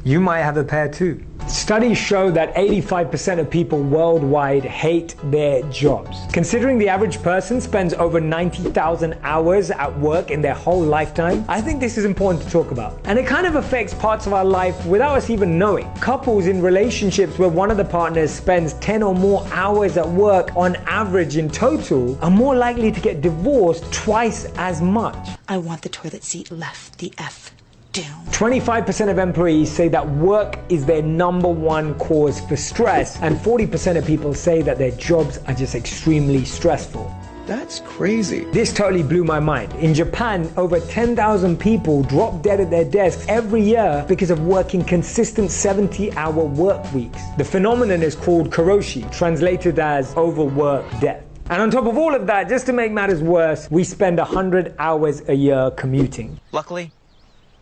You might have a pair too. Studies show that 85% of people worldwide hate their jobs. Considering the average person spends over 90,000 hours at work in their whole lifetime, I think this is important to talk about. And it kind of affects parts of our life without us even knowing. Couples in relationships where one of the partners spends 10 or more hours at work on average in total are more likely to get divorced twice as much. I want the toilet seat left the F down. 25% of employees say that work is their number one cause for stress, and 40% of people say that their jobs are just extremely stressful. That's crazy. This totally blew my mind. In Japan, over 10,000 people drop dead at their desks every year because of working consistent 70-hour work weeks. The phenomenon is called karoshi, translated as overwork death. And on top of all of that, just to make matters worse, we spend 100 hours a year commuting. Luckily,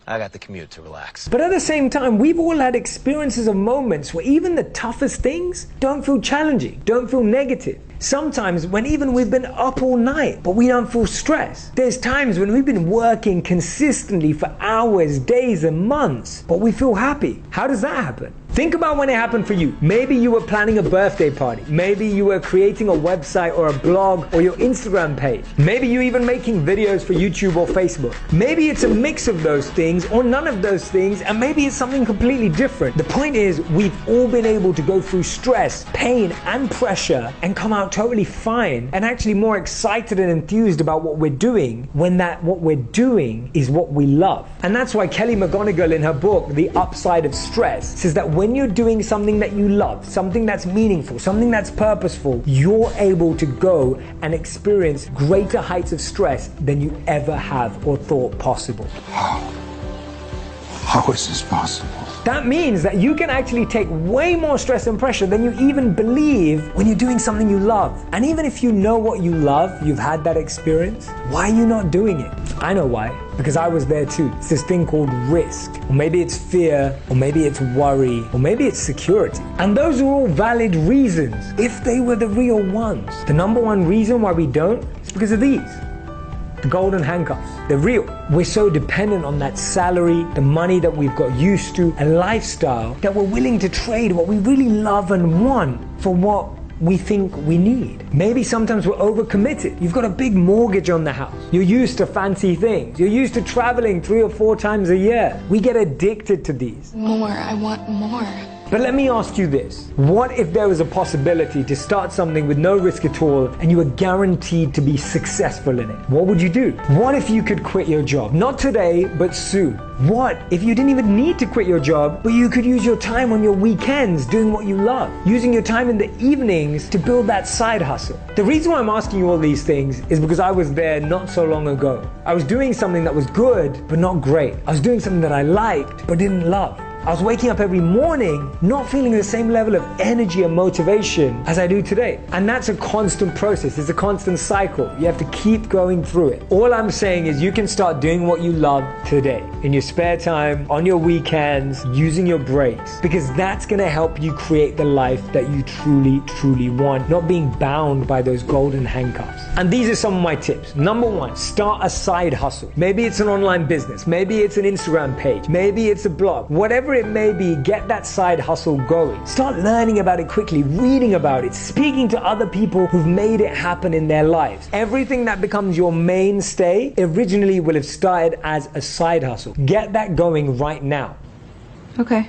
I got the commute to relax. But at the same time, we've all had experiences of moments where even the toughest things don't feel challenging, don't feel negative. Sometimes when even we've been up all night, but we don't feel stressed. There's times when we've been working consistently for hours, days, and months, but we feel happy. How does that happen? Think about when it happened for you. Maybe you were planning a birthday party. Maybe you were creating a website or a blog or your Instagram page. Maybe you're even making videos for YouTube or Facebook. Maybe it's a mix of those things or none of those things, and maybe it's something completely different. The point is, we've all been able to go through stress, pain, and pressure and come out totally fine and actually more excited and enthused about what we're doing when what we're doing is what we love. And that's why Kelly McGonigal in her book, The Upside of Stress, says that when you're doing something that you love, something that's meaningful, something that's purposeful, you're able to go and experience greater heights of stress than you ever have or thought possible. How is this possible? That means that you can actually take way more stress and pressure than you even believe when you're doing something you love. And even if you know what you love, you've had that experience, why are you not doing it? I know why. Because I was there too. It's this thing called risk. Or maybe it's fear, or maybe it's worry, or maybe it's security. And those are all valid reasons if they were the real ones. The number one reason why we don't is because of these. The golden handcuffs. They're real. We're so dependent on that salary, the money that we've got used to, a lifestyle, that we're willing to trade what we really love and want for what we think we need. Maybe sometimes we're overcommitted. You've got a big mortgage on the house. You're used to fancy things. You're used to traveling 3 or 4 times a year. We get addicted to these. More, I want more. But let me ask you this. What if there was a possibility to start something with no risk at all and you were guaranteed to be successful in it? What would you do? What if you could quit your job? Not today, but soon. What if you didn't even need to quit your job, but you could use your time on your weekends doing what you love, using your time in the evenings to build that side hustle? The reason why I'm asking you all these things is because I was there not so long ago. I was doing something that was good, but not great. I was doing something that I liked, but didn't love. I was waking up every morning not feeling the same level of energy and motivation as I do today. And that's a constant process. It's a constant cycle. You have to keep going through it. All I'm saying is you can start doing what you love today, in your spare time, on your weekends, using your breaks, because that's going to help you create the life that you truly, truly want, not being bound by those golden handcuffs. And these are some of my tips. Number 1, start a side hustle. Maybe it's an online business. Maybe it's an Instagram page. Maybe it's a blog. Whatever it may be, get that side hustle going. Start learning about it quickly, reading about it, speaking to other people who've made it happen in their lives. Everything that becomes your mainstay originally will have started as a side hustle. Get that going right now. Okay,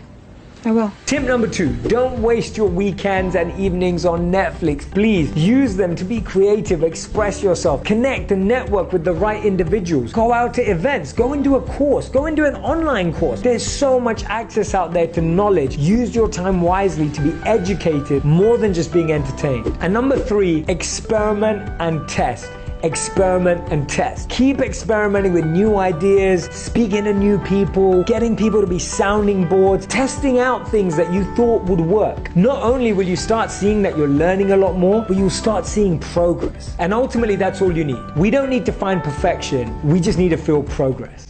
I will. Tip number 2, don't waste your weekends and evenings on Netflix. Please use them to be creative, express yourself, connect and network with the right individuals. Go out to events, go and do a course, go and do an online course. There's so much access out there to knowledge. Use your time wisely to be educated more than just being entertained. And number 3, experiment and test. Experiment and test. Keep experimenting with new ideas, speaking to new people, getting people to be sounding boards, testing out things that you thought would work. Not only will you start seeing that you're learning a lot more, but you'll start seeing progress. And ultimately, that's all you need. We don't need to find perfection. We just need to feel progress.